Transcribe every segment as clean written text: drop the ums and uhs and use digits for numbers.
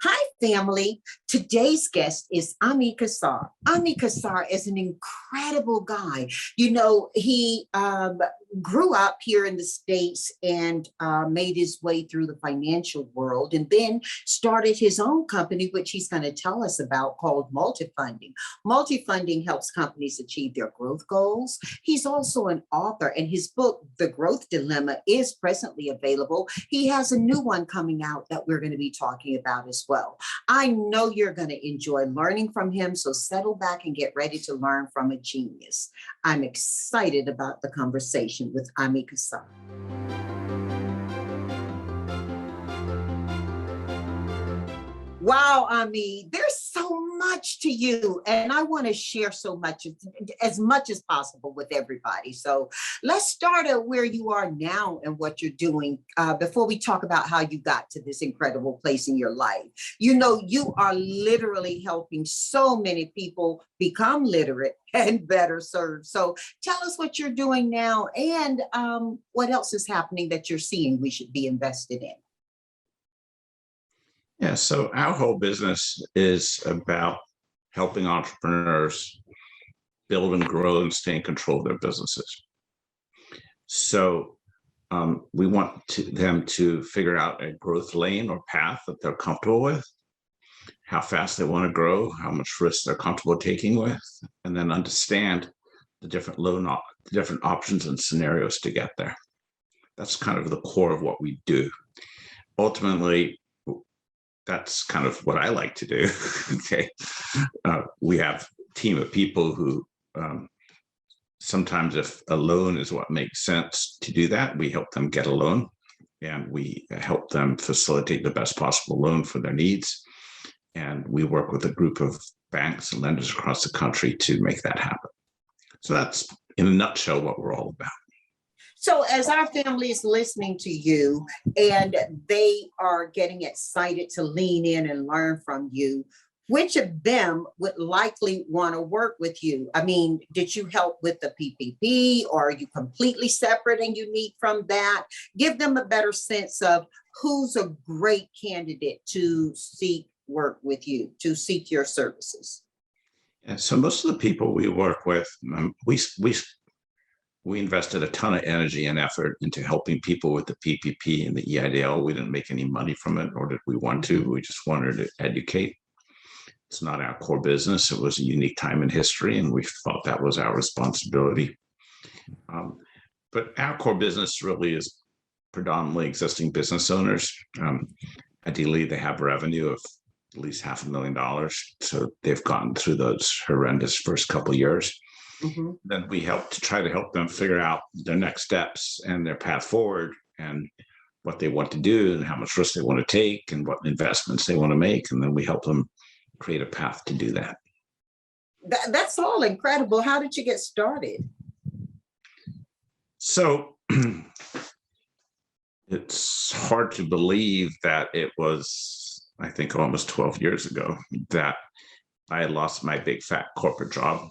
Hi, family. Today's guest is Ami Kassar. Ami Kassar is an incredible guy. He grew up here in the States and made his way through the financial world and then started his own company, which he's going to tell us about, called MultiFunding. MultiFunding helps companies achieve their growth goals. He's also an author, and his book, The Growth Dilemma, is presently available. He has a new one coming out that we're going to be talking about as well. I know you're going to enjoy learning from him, so settle back and get ready to learn from a genius. I'm excited about the conversation with Ami Kassar. Wow, Ami, there's so much to you, and I want to share so much as possible with everybody. So let's start at where you are now and what you're doing before we talk about how you got to this incredible place in your life. You are literally helping so many people become literate and better served. So tell us what you're doing now and what else is happening that you're seeing we should be invested in. Yeah, so our whole business is about helping entrepreneurs build and grow and stay in control of their businesses. So we want them to figure out a growth lane or path that they're comfortable with, how fast they want to grow, how much risk they're comfortable taking with, and then understand the different different options and scenarios to get there. That's kind of the core of what we do. Ultimately, that's kind of what I like to do. Okay, we have a team of people who sometimes, if a loan is what makes sense to do that, we help them get a loan, and we help them facilitate the best possible loan for their needs. And we work with a group of banks and lenders across the country to make that happen. So that's, in a nutshell, what we're all about. So as our family is listening to you and they are getting excited to lean in and learn from you, which of them would likely want to work with you? I mean, did you help with the PPP, or are you completely separate and unique from that? Give them a better sense of who's a great candidate to seek work with you, to seek your services. And so most of the people we work with, we invested a ton of energy and effort into helping people with the PPP and the EIDL. We didn't make any money from it, nor did we want to. We just wanted to educate. It's not our core business. It was a unique time in history, and we thought that was our responsibility. But our core business really is predominantly existing business owners. Ideally, they have revenue of at least $500,000. So they've gone through those horrendous first couple of years. Mm-hmm. Then we try to help them figure out their next steps and their path forward and what they want to do and how much risk they want to take and what investments they want to make. And then we help them create a path to do that. That's all incredible. How did you get started? So it's hard to believe that it was, I think, almost 12 years ago that I had lost my big fat corporate job.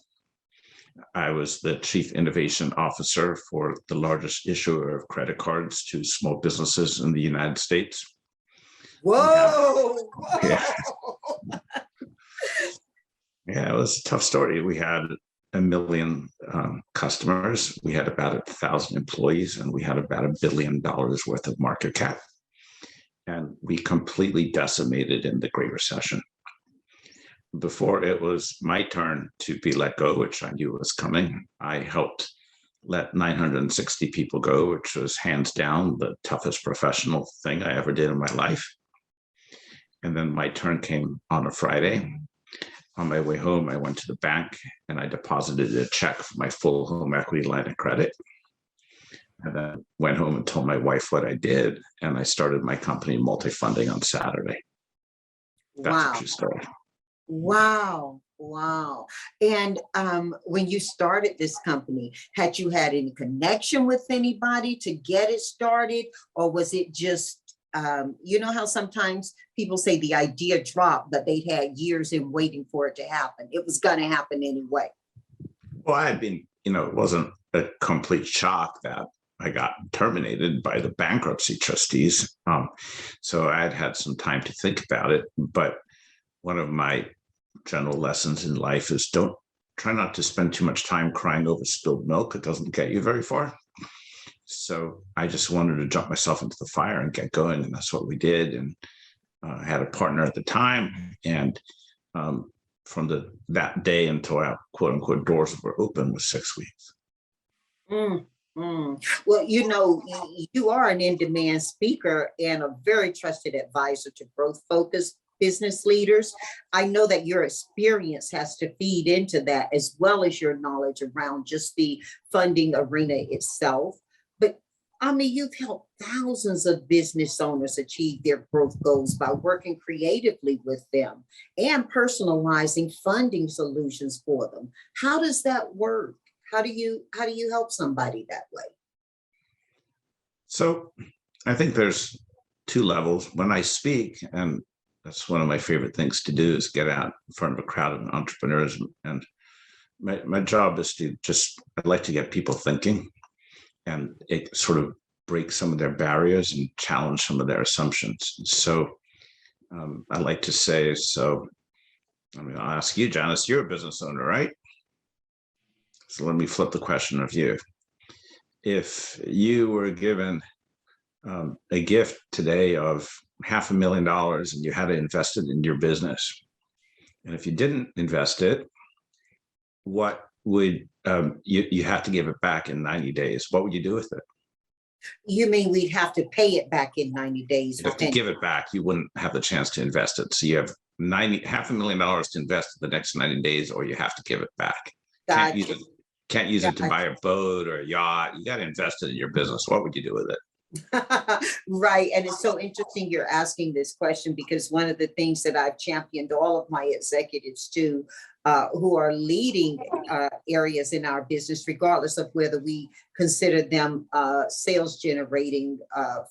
I was the chief innovation officer for the largest issuer of credit cards to small businesses in the United States. Whoa! Yeah. Yeah, it was a tough story. We had 1 million customers. We had about 1,000 employees, and we had about $1 billion worth of market cap. And we completely decimated in the Great Recession. Before it was my turn to be let go, which I knew was coming, I helped let 960 people go, which was hands down the toughest professional thing I ever did in my life. And then my turn came on a Friday. On my way home, I went to the bank and I deposited a check for my full home equity line of credit. And then went home and told my wife what I did. And I started my company, MultiFunding, on Saturday. That's a true story. Wow. And when you started this company, had you had any connection with anybody to get it started? Or was it just, you know how sometimes people say the idea dropped, but they'd had years in waiting for it to happen. It was going to happen anyway. Well, I had been, it wasn't a complete shock that I got terminated by the bankruptcy trustees. So I'd had some time to think about it. But one of my general lessons in life is try not to spend too much time crying over spilled milk. It doesn't get you very far. So I just wanted to jump myself into the fire and get going. And that's what we did. And I had a partner at the time. And from that day until our quote unquote doors were open was 6 weeks. Mm, Well, you are an in-demand speaker and a very trusted advisor to growth-focused business leaders. I know that your experience has to feed into that, as well as your knowledge around just the funding arena itself. But you've helped thousands of business owners achieve their growth goals by working creatively with them and personalizing funding solutions for them. How does that work? How do you help somebody that way? So I think there's 2 levels. When I speak, and that's one of my favorite things to do, is get out in front of a crowd of entrepreneurs. And my job is I'd like to get people thinking, and it sort of break some of their barriers and challenge some of their assumptions. So I like to say, I'll ask you, Janice, you're a business owner, right? So let me flip the question of you. If you were given a gift today of $500,000 and you had to invest it in your business, and if you didn't invest it, what would you have to give it back in 90 days? What would you do with it? You mean we'd have to pay it back in 90 days? You have to give it back. You wouldn't have the chance to invest it. So you have $500,000 to invest in the next 90 days, or you have to give it back. Gotcha. Can't use it to buy a boat or a yacht. You got to invest it in your business. What would you do with it? Right. And it's so interesting you're asking this question, because one of the things that I've championed all of my executives to, who are leading areas in our business, regardless of whether we consider them sales generating,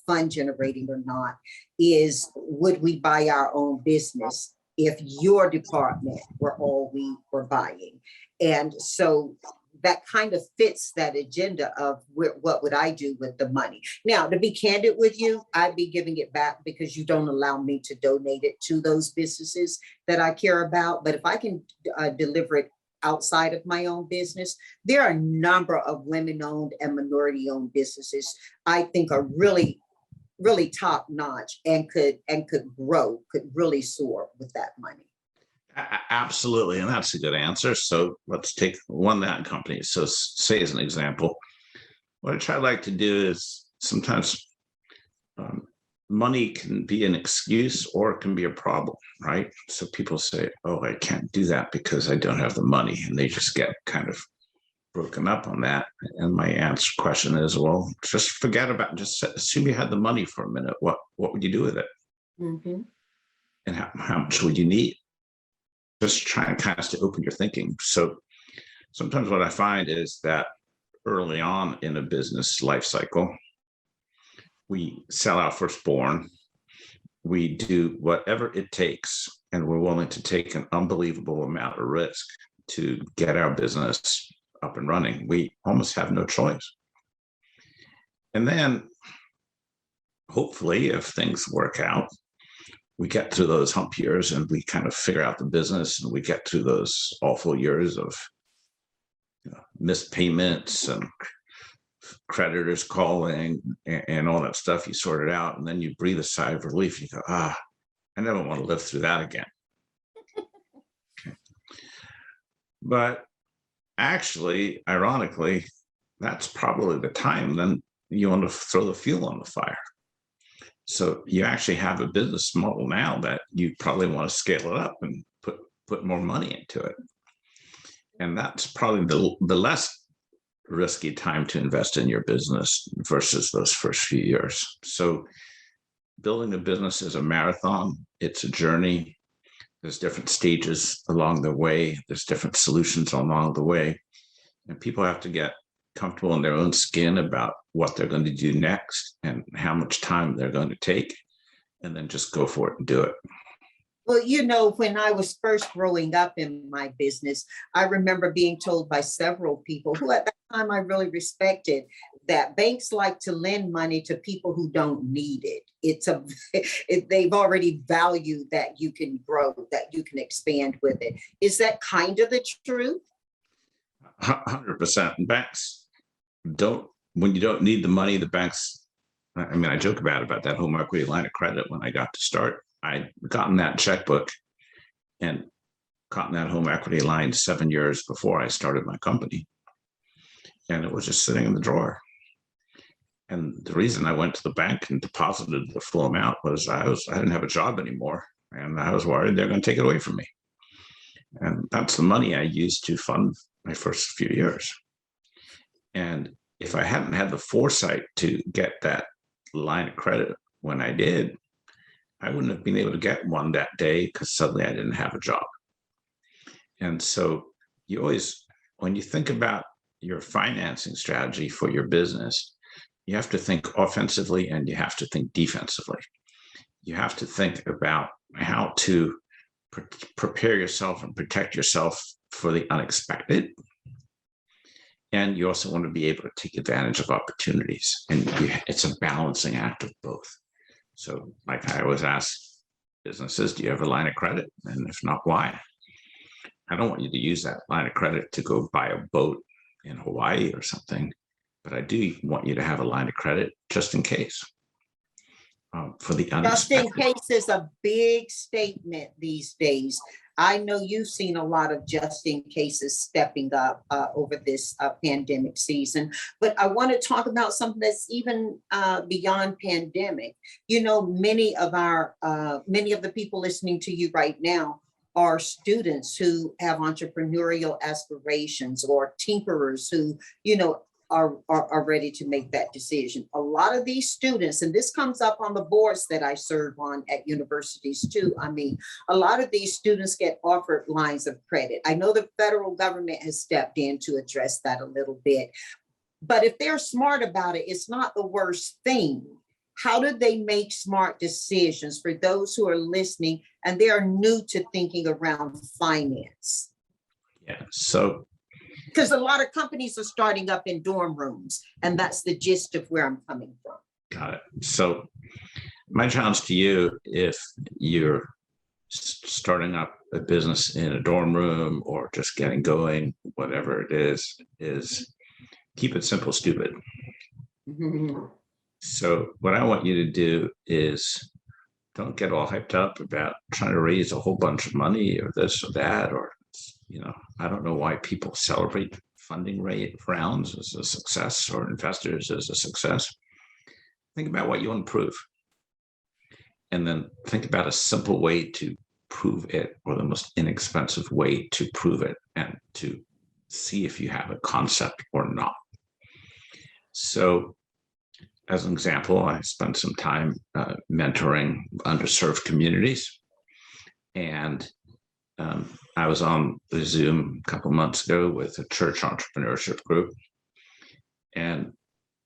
fund generating or not, is would we buy our own business if your department were all we were buying? And so that kind of fits that agenda of what would I do with the money. Now, to be candid with you, I'd be giving it back because you don't allow me to donate it to those businesses that I care about. But if I can deliver it outside of my own business, there are a number of women-owned and minority-owned businesses I think are really, really top-notch and could grow, could really soar with that money. Absolutely. And that's a good answer. So let's take that company. So say as an example, what I try like to do is sometimes money can be an excuse or it can be a problem, right? So people say, oh, I can't do that because I don't have the money. And they just get kind of broken up on that. And my question is, well, just just assume you had the money for a minute. What would you do with it? Mm-hmm. And how much would you need? Just trying to open your thinking. So sometimes what I find is that early on in a business life cycle, we sell our firstborn, we do whatever it takes, and we're willing to take an unbelievable amount of risk to get our business up and running. We almost have no choice. And then hopefully, if things work out, we get through those hump years and we kind of figure out the business, and we get through those awful years of missed payments and creditors calling and all that stuff. You sort it out, and then you breathe a sigh of relief. You go, I never want to live through that again. Okay. But actually, ironically, that's probably the time then you want to throw the fuel on the fire. So you actually have a business model now that you probably want to scale it up and put more money into it. And that's probably the less risky time to invest in your business versus those first few years. So building a business is a marathon. It's a journey. There's different stages along the way. There's different solutions along the way. And people have to get comfortable in their own skin about what they're going to do next and how much time they're going to take, and then just go for it and do it. Well, when I was first growing up in my business, I remember being told by several people who at that time I really respected that banks like to lend money to people who don't need it. They've already valued that you can grow, that you can expand with it. Is that kind of the truth? 100%. Banks don't, when you don't need the money, the banks, I mean, I joke about that home equity line of credit. When I got to start, I'd gotten that checkbook and gotten that home equity line 7 years before I started my company. And it was just sitting in the drawer. And the reason I went to the bank and deposited the full amount was I didn't have a job anymore. And I was worried they're going to take it away from me. And that's the money I used to fund my first few years. And if I hadn't had the foresight to get that line of credit when I did, I wouldn't have been able to get one that day because suddenly I didn't have a job. And so you always, when you think about your financing strategy for your business, you have to think offensively and you have to think defensively. You have to think about how to prepare yourself and protect yourself for the unexpected. And you also want to be able to take advantage of opportunities. And it's a balancing act of both. So like I always ask businesses, do you have a line of credit? And if not, why? I don't want you to use that line of credit to go buy a boat in Hawaii or something, but I do want you to have a line of credit just in case. For the unexpected. Just in case is a big statement these days. I know you've seen a lot of just in cases stepping up over this pandemic season, but I want to talk about something that's even beyond pandemic. You know, many of the people listening to you right now are students who have entrepreneurial aspirations or tinkerers who, you know, are ready to make that decision. A lot of these students, and this comes up on the boards that I serve on at universities too. I mean, a lot of these students get offered lines of credit. I know the federal government has stepped in to address that a little bit, but if they're smart about it, it's not the worst thing. How do they make smart decisions for those who are listening and they are new to thinking around finance? Yeah, so because a lot of companies are starting up in dorm rooms, and that's the gist of where I'm coming from. Got it. So my challenge to you, if you're starting up a business in a dorm room or just getting going, whatever it is keep it simple, stupid. Mm-hmm. So what I want you to do is don't get all hyped up about trying to raise a whole bunch of money or this or that, or, you know, I don't know why people celebrate funding rate rounds as a success or investors as a success. Think about what you want to prove. And then think about a simple way to prove it, or the most inexpensive way to prove it, and to see if you have a concept or not. So as an example, I spent some time mentoring underserved communities. And I was on the Zoom a couple months ago with a church entrepreneurship group. And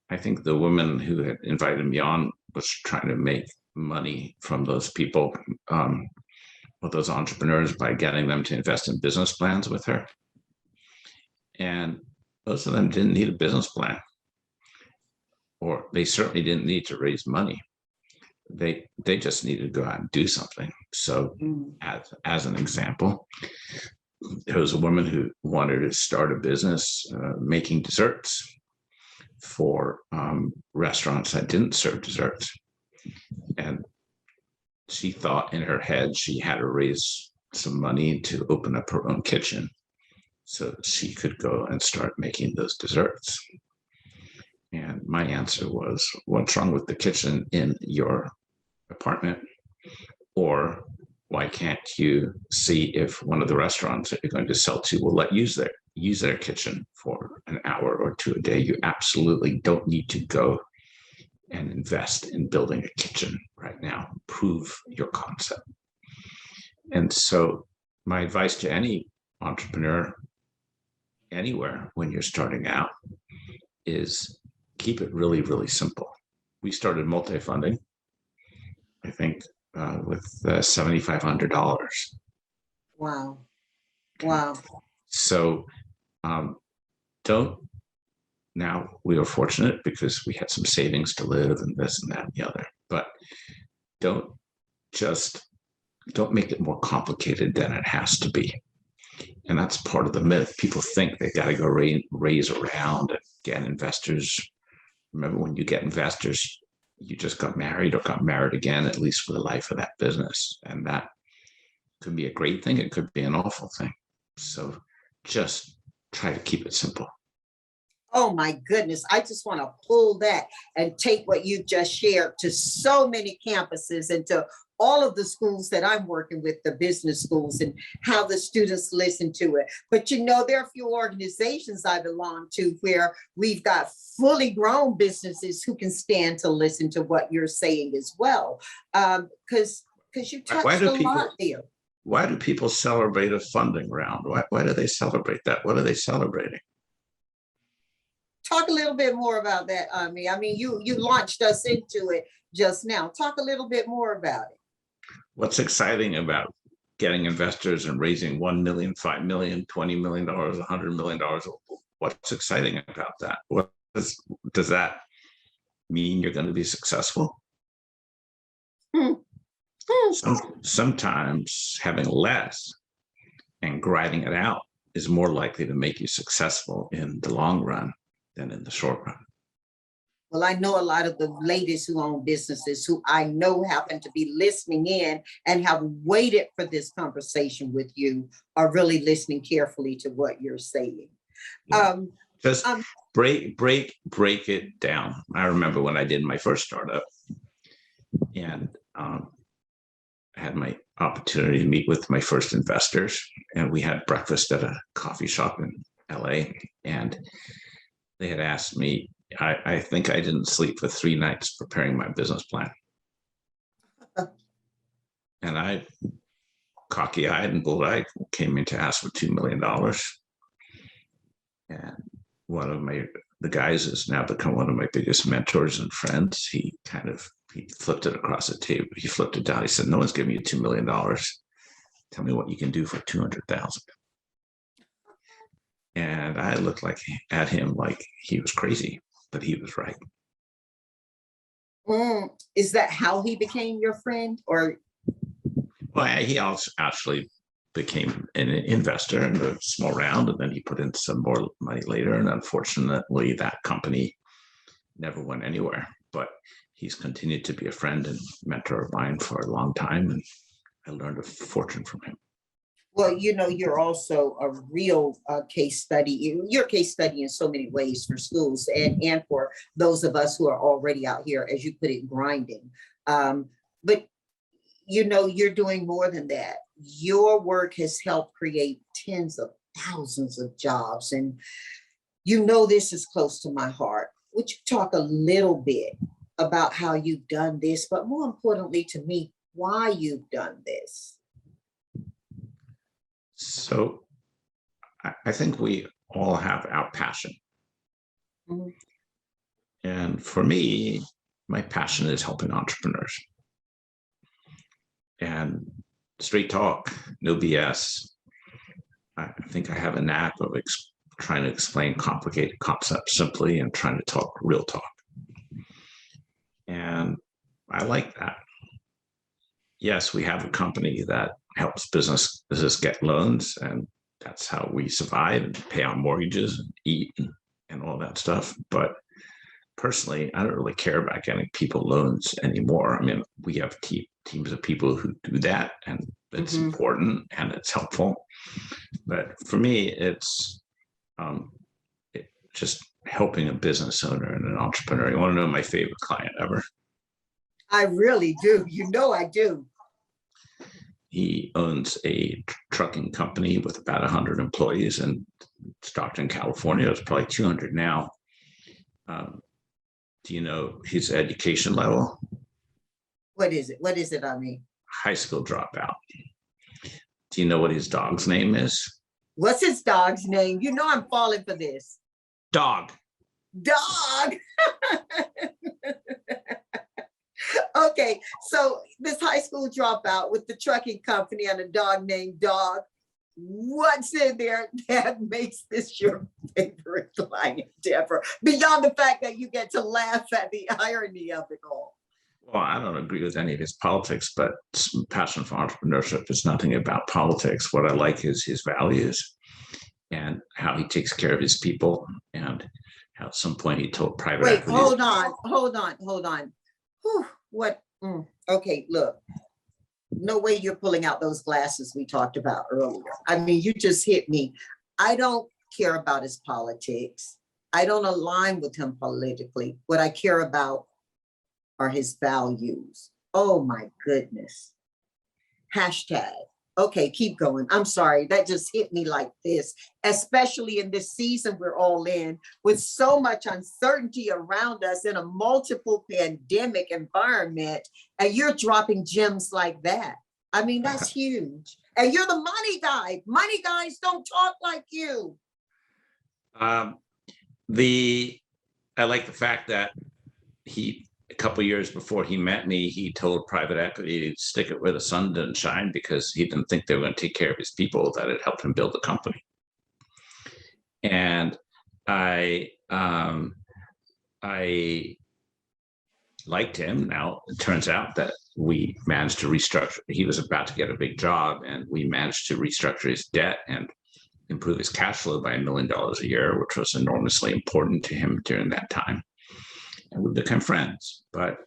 I think the woman who had invited me on was trying to make money from those people, with those entrepreneurs, by getting them to invest in business plans with her. And most of them didn't need a business plan, or they certainly didn't need to raise money. They just needed to go out and do something. So as an example, there was a woman who wanted to start a business making desserts for restaurants that didn't serve desserts. And she thought in her head she had to raise some money to open up her own kitchen so she could go and start making those desserts. And my answer was, what's wrong with the kitchen in your apartment? Or why can't you see if one of the restaurants that you're going to sell to will let you use their kitchen for an hour or two a day? You absolutely don't need to go and invest in building a kitchen right now. Prove your concept. And so my advice to any entrepreneur anywhere when you're starting out is keep it really, really simple. We started MultiFunding, I think, with $7,500. Wow. Wow. So don't Now we were fortunate because we had some savings to live and this and that and the other. But don't don't make it more complicated than it has to be. And that's part of the myth. People think they got to go raise around and get investors. Remember, when you get investors, you just got married or got married again, at least for the life of that business. And that could be a great thing. It could be an awful thing. So just try to keep it simple. Oh my goodness. I just want to pull that and take what you just shared to so many campuses and to all of the schools that I'm working with, the business schools, and how the students listen to it. But you know, there are a few organizations I belong to where we've got fully grown businesses who can stand to listen to what you're saying as well. Because you touched a lot there. Why do people celebrate a funding round? Why do they celebrate that? What are they celebrating? Talk a little bit more about that, Ami. I mean, you launched us into it just now. Talk a little bit more about it. What's exciting about getting investors and raising $1 million, $5 million, $20 million, $100 million? What's exciting about that? Does that mean you're going to be successful? Sometimes having less and grinding it out is more likely to make you successful in the long run than in the short run. Well, I know a lot of the ladies who own businesses who I know happen to be listening in and have waited for this conversation with you are really listening carefully to what you're saying. Yeah. Just break it down. I remember when I did my first startup, and I had my opportunity to meet with my first investors, and we had breakfast at a coffee shop in LA, and they had asked me, I think I didn't sleep for 3 nights preparing my business plan. And I, cocky-eyed and bull-eyed, came in to ask for $2 million. And one of the guys has now become one of my biggest mentors and friends. He flipped it across the table. He flipped it down. He said, "No one's giving you $2 million. Tell me what you can do for 200,000. And I looked at him like he was crazy, but he was right. Is that how he became your friend? Or? Well, he also actually became an investor in a small round, and then he put in some more money later. And unfortunately, that company never went anywhere. But he's continued to be a friend and mentor of mine for a long time, and I learned a fortune from him. Well, you know, you're also a real case study. You're a case study in so many ways for schools and for those of us who are already out here, as you put it, grinding. But, you know, you're doing more than that. Your work has helped create tens of thousands of jobs. And you know this is close to my heart. Would you talk a little bit about how you've done this, but more importantly to me, why you've done this? So I think we all have our passion. Mm-hmm. And for me, my passion is helping entrepreneurs. And straight talk, no BS. I think I have a knack of trying to explain complicated concepts simply and trying to talk real talk. And I like that. Yes, we have a company that helps businesses get loans, and that's how we survive and pay our mortgages and eat and all that stuff. But personally, I don't really care about getting people loans anymore. I mean, we have teams of people who do that, and it's important and it's helpful. But for me, it's just helping a business owner and an entrepreneur. You want to know my favorite client ever? I really do. You know I do. He owns a trucking company with about 100 employees in Stockton, California. It's probably 200 now. Do you know his education level? What is it? What is it, Ami? High school dropout. Do you know what his dog's name is? What's his dog's name? You know I'm falling for this. Dog. Dog. Okay, so this high school dropout with the trucking company and a dog named Dog. what's in there that makes this your favorite client ever, beyond the fact that you get to laugh at the irony of it all? Well, I don't agree with any of his politics, but passion for entrepreneurship is nothing about politics. What I like is his values and how he takes care of his people, and how at some point he told private Wait, equity. hold on. Whew, what? Okay, look, no way you're pulling out those glasses we talked about earlier. I mean, you just hit me. I don't care about his politics. I don't align with him politically. What I care about are his values. Oh my goodness. Hashtag. Okay, keep going. I'm sorry, that just hit me like this, especially in this season we're all in, with so much uncertainty around us in a multiple pandemic environment, and you're dropping gems like that. I mean, that's huge. And you're the money guy. Money guys don't talk like you. I like the fact that a couple of years before he met me, he told private equity to stick it where the sun didn't shine, because he didn't think they were going to take care of his people, that it helped him build the company. And I liked him. Now it turns out that we managed to restructure. He was about to get a big job, and we managed to restructure his debt and improve his cash flow by $1 million a year, which was enormously important to him during that time. And we became friends. But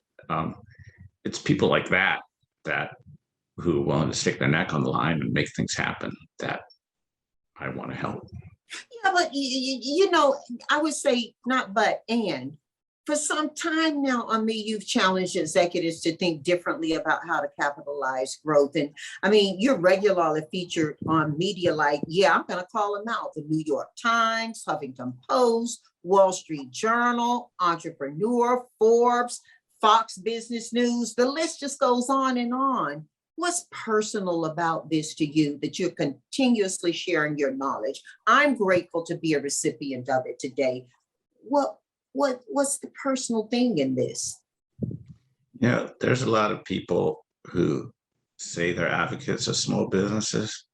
it's people like that who are willing to stick their neck on the line and make things happen that I want to help. Yeah, but you know, I would say not but, and for some time now, I mean, you've challenged executives to think differently about how to capitalize growth. And I mean, you're regularly featured on media like, yeah, I'm going to call them out: the New York Times, Huffington Post, Wall Street Journal, Entrepreneur, Forbes, Fox Business News. The list just goes on and on. What's personal about this to you that you're continuously sharing your knowledge? I'm grateful to be a recipient of it today. What's the personal thing in this? Yeah, there's a lot of people who say they're advocates of small businesses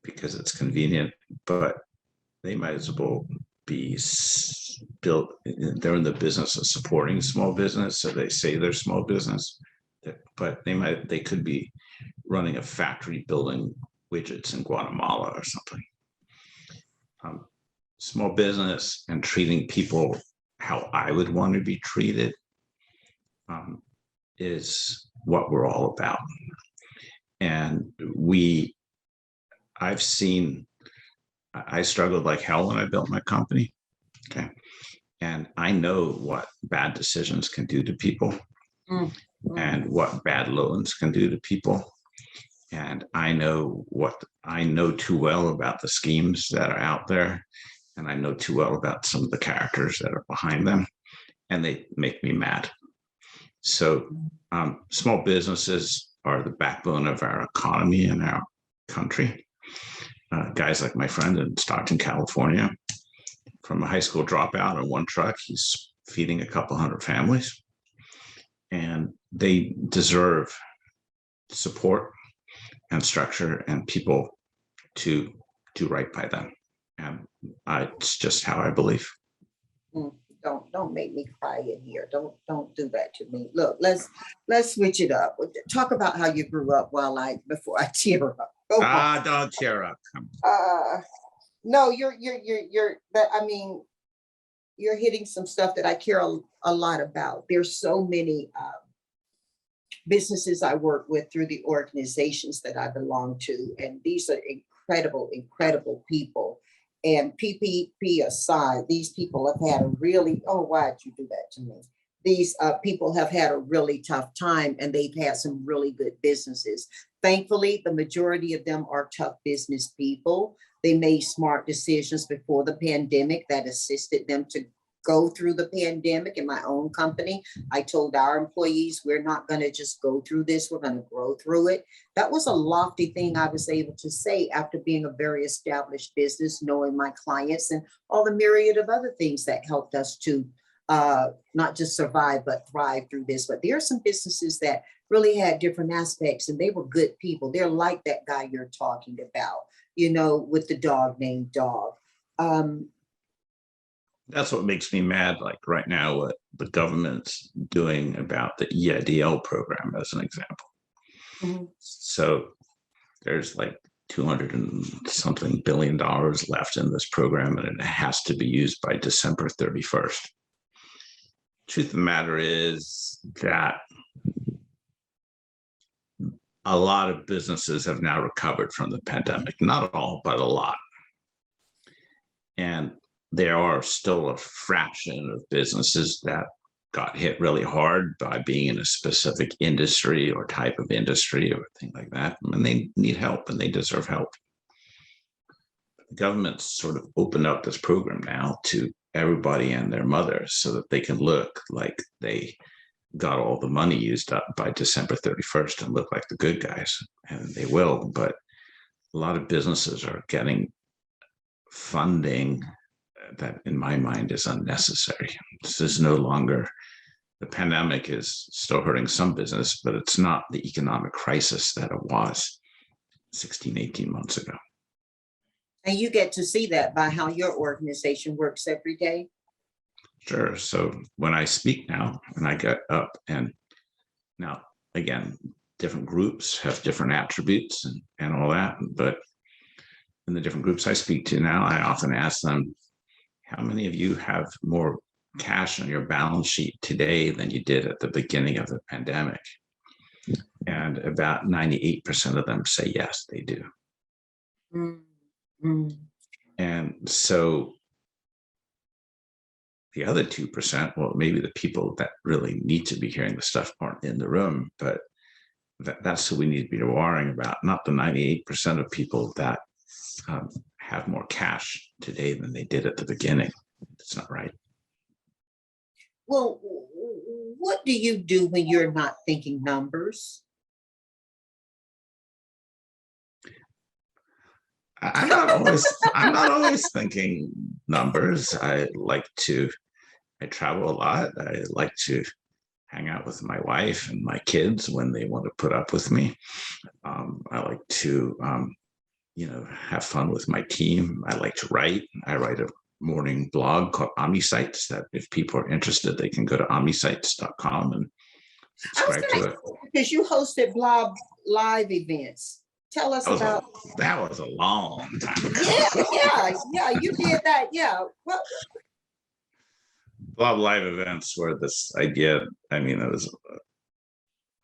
because it's convenient, but they might as well be built. They're in the business of supporting small business, so they say they're small business, but they could be running a factory building widgets in Guatemala or something. Small business and treating people how I would want to be treated is what we're all about. And I struggled like hell when I built my company. Okay. And I know what bad decisions can do to people and what bad loans can do to people. And I know too well about the schemes that are out there. And I know too well about some of the characters that are behind them, and they make me mad. So small businesses are the backbone of our economy and our country. Guys like my friend in Stockton, California, from a high school dropout on one truck, he's feeding a couple hundred families, and they deserve support and structure and people to do right by them. And it's just how I believe. Don't make me cry in here. Don't do that to me. Look, let's switch it up. Talk about how you grew up before I tear up. Don't tear up. No, you're I mean, you're hitting some stuff that I care a lot about. There's so many businesses I work with through the organizations that I belong to, and these are incredible people. And PPP aside, these people have had a really, why'd you do that to me? These people have had a really tough time, and they've had some really good businesses. Thankfully, the majority of them are tough business people. They made smart decisions before the pandemic that assisted them to go through the pandemic. In my own company, I told our employees, we're not going to just go through this, we're going to grow through it. That was a lofty thing I was able to say after being a very established business, knowing my clients and all the myriad of other things that helped us to not just survive, but thrive through this. But there are some businesses that really had different aspects, and they were good people. They're like that guy you're talking about, with the dog named Dog. That's what makes me mad. Like right now, what the government's doing about the EIDL program, as an example. Mm-hmm. So there's like 200 and something billion left in this program, and it has to be used by December 31st. Truth of the matter is that a lot of businesses have now recovered from the pandemic. Not all, but a lot. And there are still a fraction of businesses that got hit really hard by being in a specific industry or type of industry or thing like that. And they need help and they deserve help. The government's sort of opened up this program now to everybody and their mothers so that they can look like they got all the money used up by December 31st and look like the good guys. And they will, but a lot of businesses are getting funding that in my mind is unnecessary. This is no longer, the pandemic is still hurting some business, but it's not the economic crisis that it was 16, 18 months ago. And you get to see that by how your organization works every day. Sure. So when I speak now, and I get up, and now again, different groups have different attributes and all that, but in the different groups I speak to now, I often ask them, how many of you have more cash on your balance sheet today than you did at the beginning of the pandemic? And about 98% of them say yes, they do. Mm-hmm. And so the other 2%, well, maybe the people that really need to be hearing the stuff aren't in the room, but that's who we need to be worrying about, not the 98% of people that have more cash today than they did at the beginning. It's not right. Well, what do you do when you're not thinking numbers? I'm not always thinking numbers. I travel a lot. I like to hang out with my wife and my kids when they want to put up with me. I like to have fun with my team. I like to write. I write a morning blog called Ami Sites that if people are interested, they can go to amisites.com and subscribe to it. Because you hosted blog live events. Tell us about that. Was a long time ago. Yeah, you did that. Yeah. Well, blog live events were this idea. I mean, it was,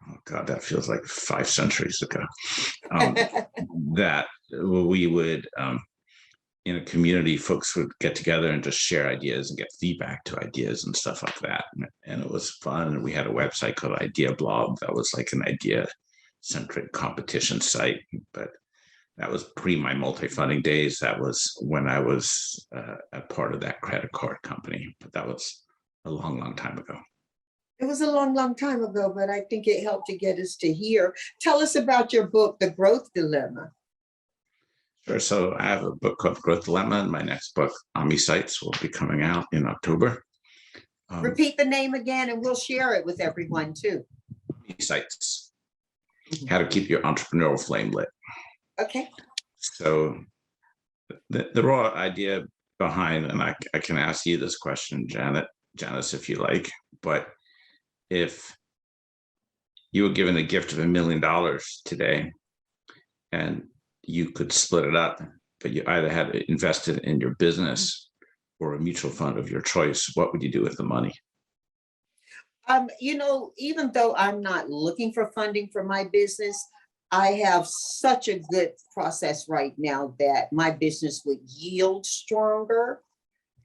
oh God, that feels like 5 centuries ago. That we would, in a community, folks would get together and just share ideas and get feedback to ideas and stuff like that. And it was fun. And we had a website called Idea Blog that was like an idea-centric competition site. But that was pre my multi-funding days. That was when I was a part of that credit card company. But that was a long, long time ago. It was a long, long time ago, but I think it helped to get us to here. Tell us about your book, The Growth Dilemma. Sure. So I have a book called Growth Dilemma, and my next book, Ami Sites, will be coming out in October. Repeat the name again, and we'll share it with everyone too. Ami Sites, how to keep your entrepreneurial flame lit. Okay. So the raw idea behind, and I can ask you this question, Janice, if you like, but if you were given a gift of $1 million today, and you could split it up, but you either had it invested in your business or a mutual fund of your choice, what would you do with the money? Even though I'm not looking for funding for my business, I have such a good process right now that my business would yield stronger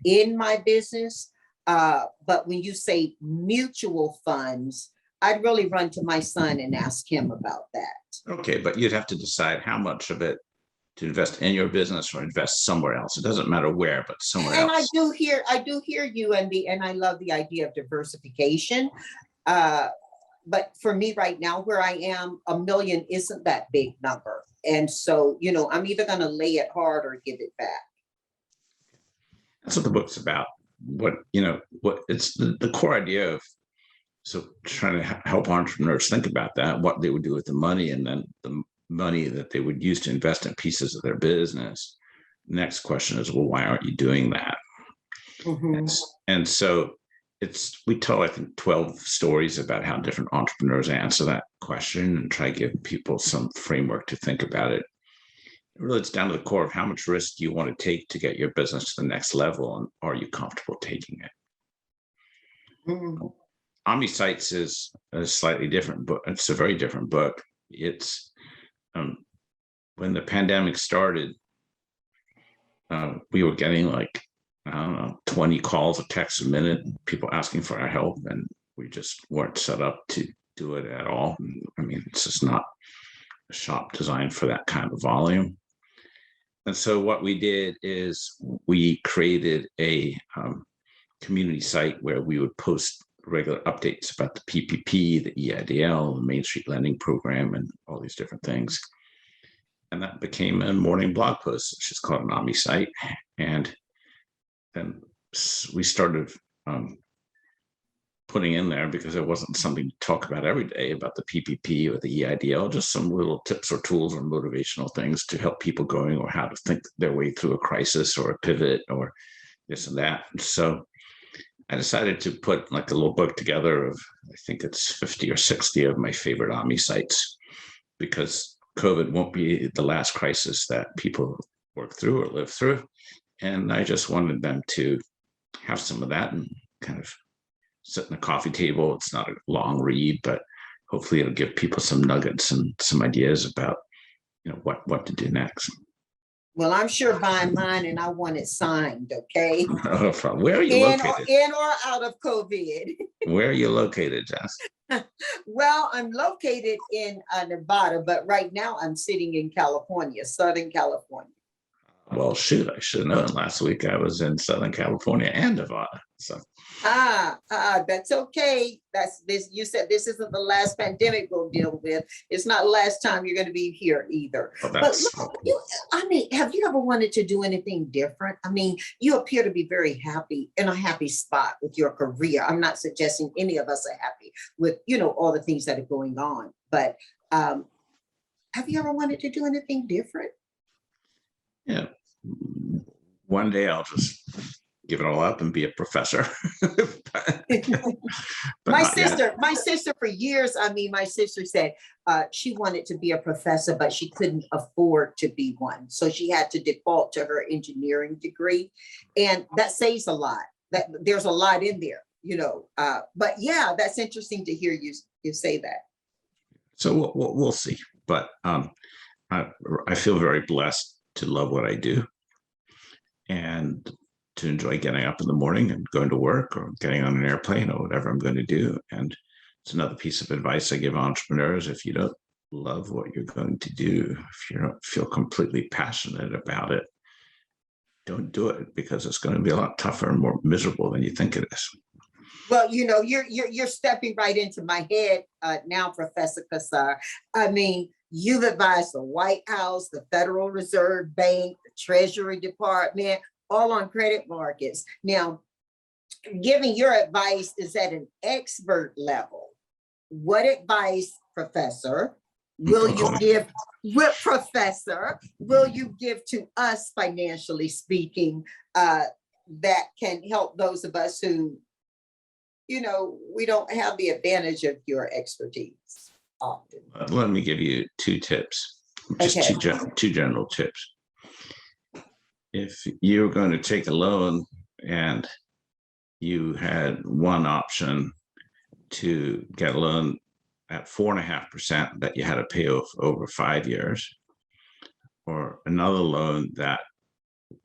in my business. But when you say mutual funds, I'd really run to my son and ask him about that. Okay, but you'd have to decide how much of it to invest in your business or invest somewhere else. It doesn't matter where, but somewhere else. And I do hear you, and I love the idea of diversification. But for me right now, where I am, $1 million isn't that big number. And so, I'm either going to lay it hard or give it back. That's what the book's about. what it's the core idea of, so trying to help entrepreneurs think about that, what they would do with the money, and then the money that they would use to invest in pieces of their business. Next question is, well, why aren't you doing that? Mhm. And so we tell, I think, 12 stories about how different entrepreneurs answer that question and try to give people some framework to think about it. Really, it's down to the core of how much risk do you want to take to get your business to the next level, and are you comfortable taking it? Mhm. Ami Sites is a slightly different book. It's a very different book. It's when the pandemic started, we were getting like, I don't know, 20 calls or texts a minute, people asking for our help, and we just weren't set up to do it at all. I mean, it's just not a shop designed for that kind of volume. And so what we did is we created a community site where we would post regular updates about the PPP, the EIDL, the Main Street Lending Program, and all these different things. And that became a morning blog post, which is called an Ami site. And then we started putting in there, because it wasn't something to talk about every day about the PPP or the EIDL, just some little tips or tools or motivational things to help people going, or how to think their way through a crisis or a pivot or this and that. And so I decided to put like a little book together of, I think it's 50 or 60 of my favorite Ami sites, because COVID won't be the last crisis that people work through or live through. And I just wanted them to have some of that and kind of sit in a coffee table. It's not a long read, but hopefully it'll give people some nuggets and some ideas about, what to do next. Well, I'm sure buying mine, and I want it signed, okay? Where are you located? In or out of COVID. Where are you located, Jess? Well, I'm located in Nevada, but right now I'm sitting in California, Southern California. Well, shoot, I should have known. Last week I was in Southern California and Nevada. So that's okay. That's this. You said this isn't the last pandemic we'll deal with. It's not the last time you're going to be here either. But look, have you ever wanted to do anything different? I mean, you appear to be very happy, in a happy spot with your career. I'm not suggesting any of us are happy with, all the things that are going on. But have you ever wanted to do anything different? Yeah. One day I'll just give it all up and be a professor. My sister for years, my sister said she wanted to be a professor, but she couldn't afford to be one. So she had to default to her engineering degree. And that says a lot. That there's a lot in there, but yeah, that's interesting to hear you say that. So we'll see. But I feel very blessed to love what I do, and to enjoy getting up in the morning and going to work, or getting on an airplane, or whatever I'm going to do. And it's another piece of advice I give entrepreneurs: if you don't love what you're going to do, if you don't feel completely passionate about it, don't do it, because it's going to be a lot tougher and more miserable than you think it is. Well, you're stepping right into my head now, Professor Kassar. You've advised the White House, the Federal Reserve Bank, the Treasury Department, all on credit markets. Now, giving your advice is at an expert level. What advice, Professor, will you give to us, financially speaking, that can help those of us who, we don't have the advantage of your expertise often? Let me give you two tips, just two general tips. If you're going to take a loan and you had one option to get a loan at 4.5% that you had to pay off over 5 years, or another loan that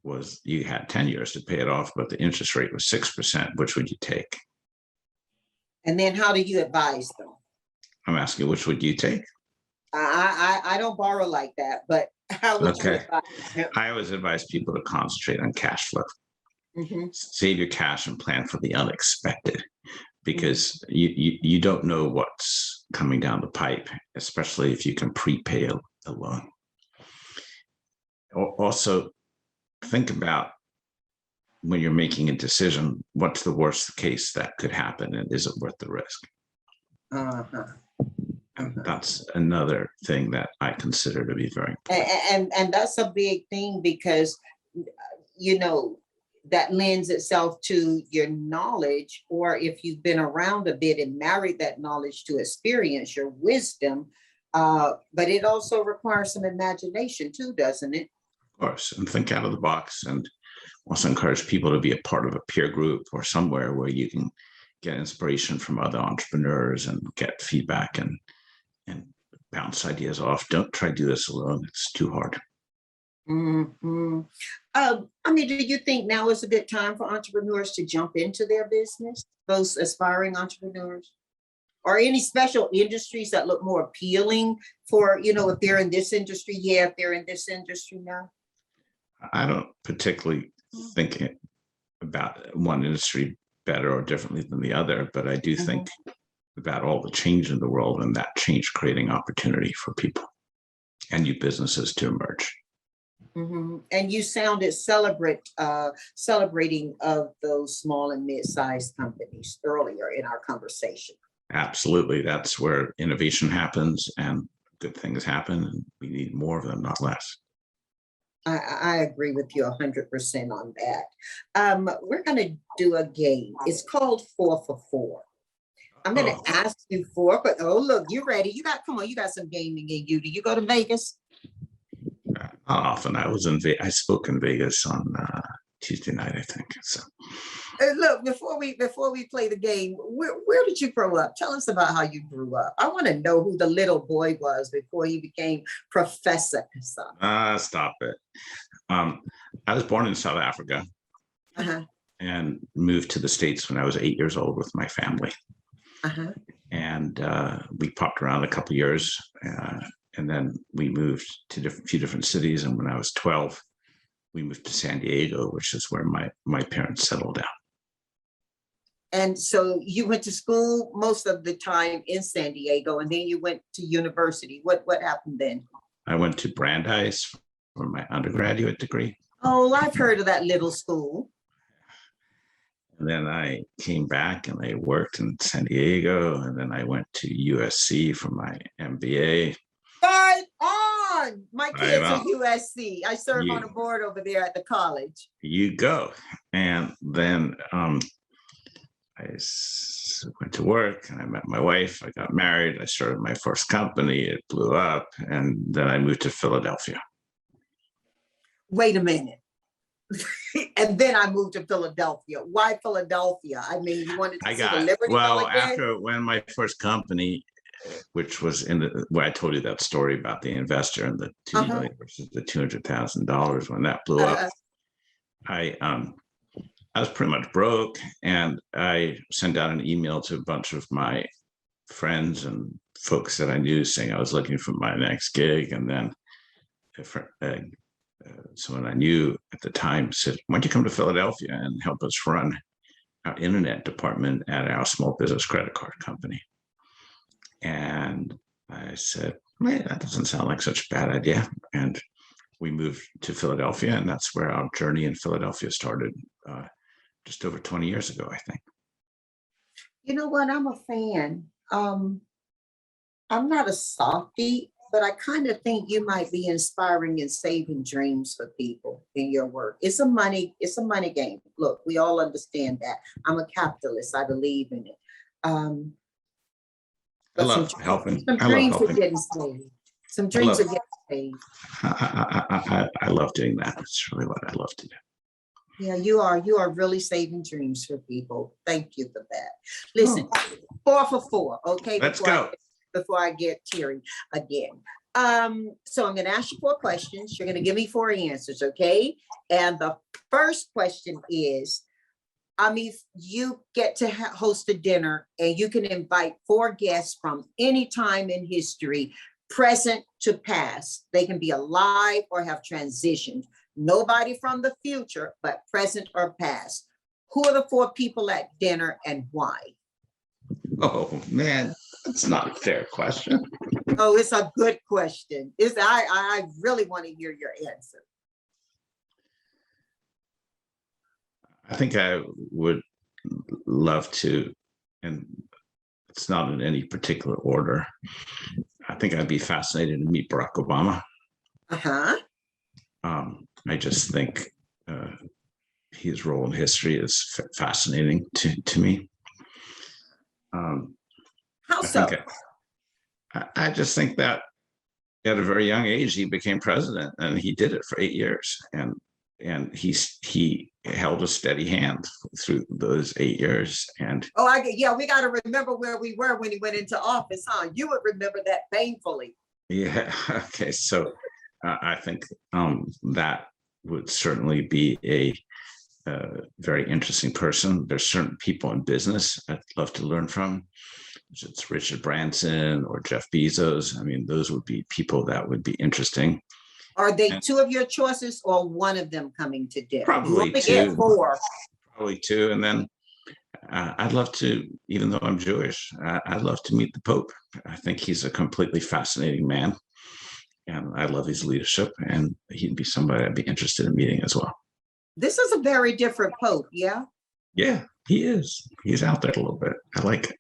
was you had 10 years to pay it off, but the interest rate was 6%, which would you take? And then how do you advise them? I'm asking, which would you take? I don't borrow like that, but how would you advise? I always advise people to concentrate on cash flow. Mm-hmm. Save your cash and plan for the unexpected, because you don't know what's coming down the pipe, especially if you can prepay a loan. Also, think about when you're making a decision, what's the worst case that could happen, and is it worth the risk? Uh-huh. And that's another thing that I consider to be very important. And that's a big thing, because you know that lends itself to your knowledge, or if you've been around a bit and married that knowledge to experience, your wisdom. But it also requires some imagination too, doesn't it? Of course, and think out of the box, and also encourage people to be a part of a peer group or somewhere where you can get inspiration from other entrepreneurs and get feedback and bounce ideas off. Don't try to do this alone. It's too hard. Mm-hmm. I mean, do you think now is a good time for entrepreneurs to jump into their business, those aspiring entrepreneurs? Or any special industries that look more appealing for, if they're in this industry, if they're in this industry now? I don't particularly think about one industry better or differently than the other, but I do think about all the change in the world, and that change creating opportunity for people and new businesses to emerge. Mm-hmm. And you sounded celebrating of those small and mid-sized companies earlier in our conversation. Absolutely. That's where innovation happens and good things happen, and we need more of them, not less. I agree with you 100% on that. We're going to do a game. It's called 4 for 4. I'm going to ask you for, but look, you ready? You got some gaming in you. Do you go to Vegas? Not often. I spoke in Vegas on Tuesday night, I think. So. Look, before we play the game, where did you grow up? Tell us about how you grew up. I want to know who the little boy was before he became Professor Kassar. Stop it. I was born in South Africa and moved to the States when I was 8 years old with my family. And we popped around a couple of years, and then we moved to a few different cities. And when I was 12, we moved to San Diego, which is where my parents settled down. And so you went to school most of the time in San Diego, and then you went to university. What happened then? I went to Brandeis for my undergraduate degree. Oh, I've heard of that little school. And then I came back and I worked in San Diego, and then I went to USC for my MBA. Right on. My kids are USC. I serve on a board over there at the college. You go. And then I went to work, and I met my wife. I got married. I started my first company. It blew up. And then I moved to Philadelphia. Wait a minute. And then I moved to Philadelphia. Why Philadelphia? I mean, you wanted to see the Liberty Bell again? When my first company, which was where I told you that story about the investor and the $2 million versus the $200,000, when that blew up, I was pretty much broke, and I sent out an email to a bunch of my friends and folks that I knew saying I was looking for my next gig. And then someone I knew at the time said, "Why don't you come to Philadelphia and help us run our internet department at our small business credit card company?" And I said, "Man, that doesn't sound like such a bad idea." And we moved to Philadelphia, and that's where our journey in Philadelphia started just over 20 years ago, I think. You know what? I'm a fan. I'm not a softie, but I kind of think you might be inspiring and saving dreams for people in your work. It's a money game. Look, we all understand that. I'm a capitalist. I believe in it. I love helping. Some dreams are getting saved. Some dreams are getting saved. I love doing that. It's really what I love to do. Yeah, you are really saving dreams for people. Thank you for that. Listen, 4 for 4. Okay, let's go. Before I get teary again. So I'm going to ask you 4 questions. You're going to give me 4 answers, okay? And the first question is, you get to host a dinner, and you can invite 4 guests from any time in history, present to past. They can be alive or have transitioned. Nobody from the future, but present or past. Who are the 4 people at dinner, and why? Oh man, that's not a fair question. Oh, it's a good question. I really want to hear your answer. I think I would love to, and it's not in any particular order. I think I'd be fascinated to meet Barack Obama. Uh-huh. I just think his role in history is fascinating to me. How I so? think I just think that at a very young age he became president, and he did it for 8 years, and he held a steady hand through those 8 years. And Yeah, we got to remember where we were when he went into office, huh? You would remember that painfully. yeah, okay, so I think that would certainly be a very interesting person. There's certain people in business I'd love to learn from. It's Richard Branson or Jeff Bezos. I mean, those would be people that would be interesting. Are they two of your choices or one of them coming to dinner? Probably you two. Get four. Probably two. And then I'd love to, even though I'm Jewish, I'd love to meet the Pope. I think he's a completely fascinating man. And I love his leadership. And he'd be somebody I'd be interested in meeting as well. This is a very different Pope, yeah? Yeah, he is. He's out there a little bit. I like it.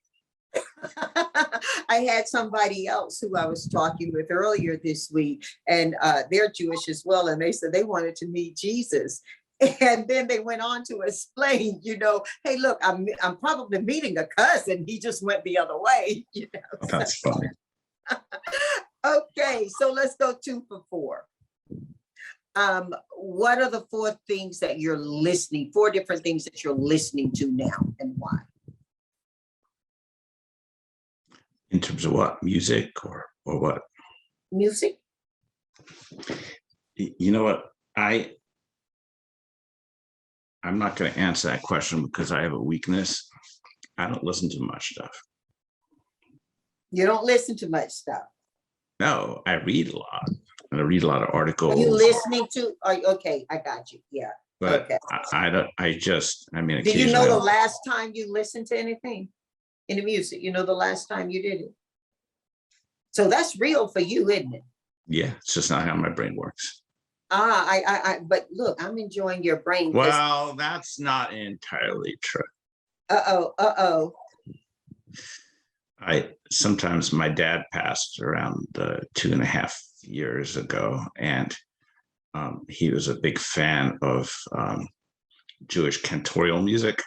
I had somebody else who I was talking with earlier this week, and they're Jewish as well, and they said they wanted to meet Jesus. And then they went on to explain, hey, look, I'm probably meeting a cousin. He just went the other way. That's funny. Okay, so let's go 2 for 4. What are the 4 things that you're listening, 4 different things that you're listening to now, and why? In terms of what? Music or what? Music? You know what? I'm not going to answer that question because I have a weakness. I don't listen to much stuff. You don't listen to much stuff? No, I read a lot. And I read a lot of articles. Are you listening to? Okay, I got you. Yeah. But okay. I mean, do you know the last time you listened to anything in the music? You know the last time you did it? So that's real for you, isn't it? Yeah, it's just not how my brain works. But look, I'm enjoying your brain. Well, that's not entirely true. Uh-oh. Sometimes my dad passed around 2.5 years ago, and he was a big fan of Jewish cantorial music.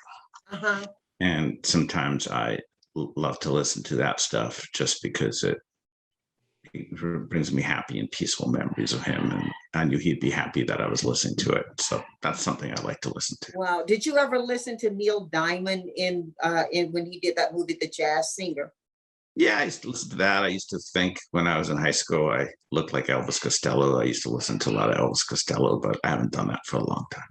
Uh-huh. And sometimes I love to listen to that stuff just because it brings me happy and peaceful memories of him. And I knew he'd be happy that I was listening to it. So that's something I like to listen to. Wow. Did you ever listen to Neil Diamond in when he did that movie, The Jazz Singer? Yeah, I used to listen to that. I used to think when I was in high school, I looked like Elvis Costello. I used to listen to a lot of Elvis Costello, but I haven't done that for a long time.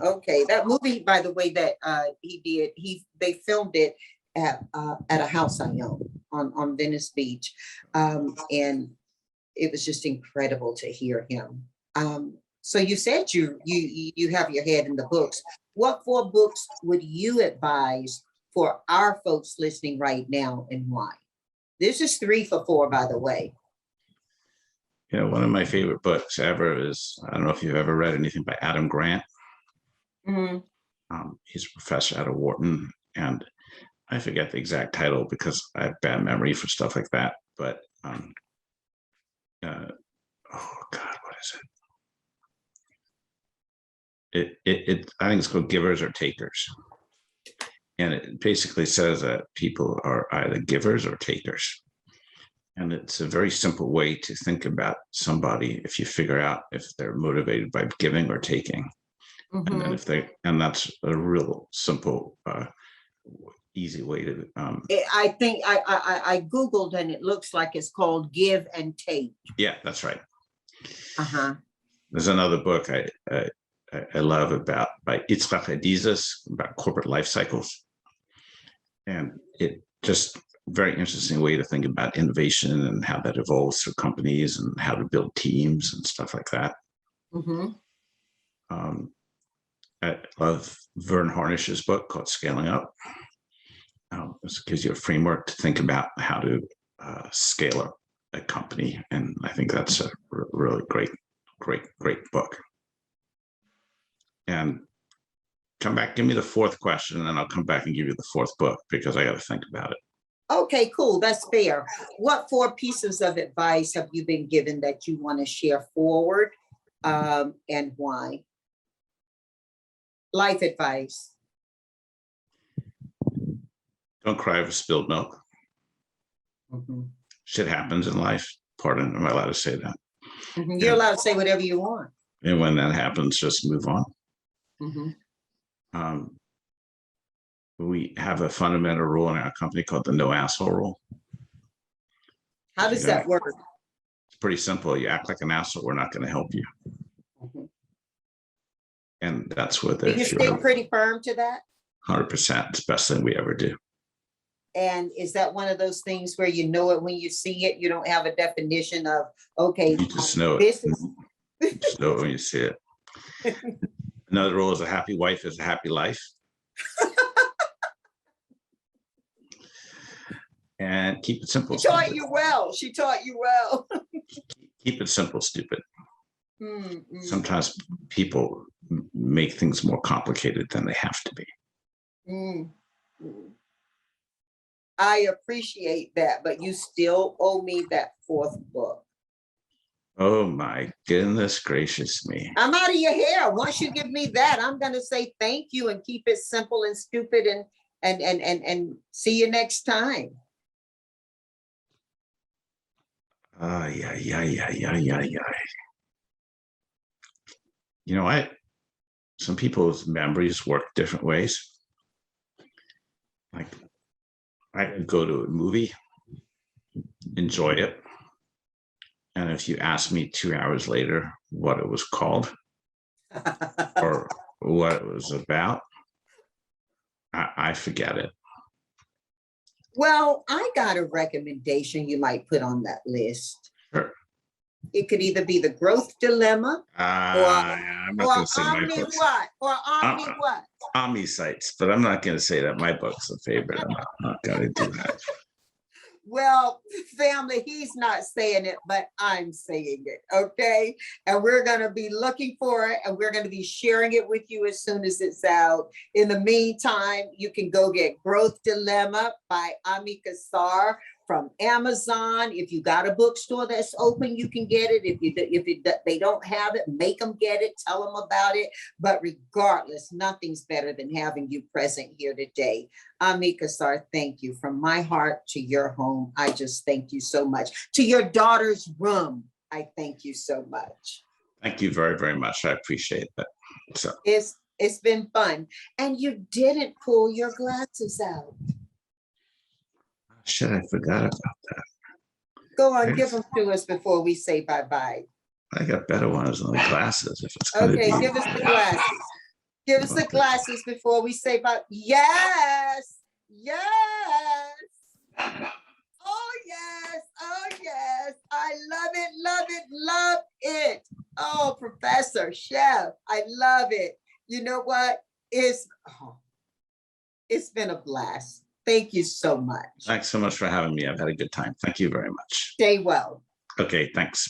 Okay. That movie, by the way, that he did, they filmed it at a house I own on Venice Beach. And it was just incredible to hear him. So you said you have your head in the books. What 4 books would you advise for our folks listening right now, and why? This is 3 for 4, by the way. You know, one of my favorite books ever is, I don't know if you've ever read anything by Adam Grant. Mm-hmm. He's a professor out of Wharton, and I forget the exact title because I have bad memory for stuff like that. But oh God, what is it? I think it's called Givers or Takers, and it basically says that people are either givers or takers. And it's a very simple way to think about somebody if you figure out if they're motivated by giving or taking. Mm-hmm. And then and that's a real simple, easy way to. I think I Googled, and it looks like it's called Give and Take. Yeah, that's right. Uh-huh. There's another book I love by Yitzhak Adizes about corporate life cycles. And it just very interesting way to think about innovation and how that evolves through companies and how to build teams and stuff like that. Mm-hmm. I love Vern Harnish's book called Scaling Up. It gives you a framework to think about how to scale up a company. And I think that's a really great book. And come back, give me the fourth question, and then I'll come back and give you the fourth book because I got to think about it. Okay, cool. That's fair. What 4 pieces of advice have you been given that you want to share forward, and why? Life advice. Don't cry over spilled milk. Mhm. Shit happens in life. Pardon, am I allowed to say that? Mhm. You're allowed to say whatever you want. And when that happens, just move on. Mhm. We have a fundamental rule in our company called the no asshole rule. How does that work? It's pretty simple. You act like an asshole, we're not going to help you. Mhm. And that's what Do you stay pretty firm to that? 100%. It's the best thing we ever do. And is that one of those things where you know it when you see it? You don't have a definition of, okay, You just know it. this is. You just know it when you see it. Another rule is a happy wife is a happy life. And keep it simple. She taught you well. She taught you well. Keep it simple, stupid. Mm-hmm. Sometimes people make things more complicated than they have to be. Mm-hmm. I appreciate that, but you still owe me that 4th book. Oh my goodness gracious me. I'm out of your hair. Once you give me that, I'm going to say thank you and keep it simple and stupid and see you next time. Yeah. You know what? Some people's memories work different ways. Like I could go to a movie, enjoy it. And if you ask me 2 hours later what it was called or what it was about, I forget it. Well, I got a recommendation you might put on that list. Sure. It could either be The Growth Dilemma I'm not going to say my Omni books. what? Or Omni what? Ami sites, but I'm not going to say that my book's a favorite. I'm not going to do that. Well, family, he's not saying it, but I'm saying it, okay? And we're going to be looking for it, and we're going to be sharing it with you as soon as it's out. In the meantime, you can go get Growth Dilemma by Ami Kassar from Amazon. If you got a bookstore that's open, you can get it. If they don't have it, make them get it. Tell them about it. But regardless, nothing's better than having you present here today. Ami Kassar, thank you. From my heart to your home, I just thank you so much. To your daughter's room, I thank you so much. Thank you very, very much. I appreciate that. So it's been fun. And you didn't pull your glasses out. Shit, I forgot about that. Go on, give them to us before we say bye-bye. I got better ones than the glasses. If it's okay, give us the glasses. Give us the glasses before we say bye. Yes. Yes. Oh, yes. Oh, yes. I love it, love it, love it. Oh, Professor, Chef, I love it. You know what? It's been a blast. Thank you so much. Thanks so much for having me. I've had a good time. Thank you very much. Stay well. Okay, thanks.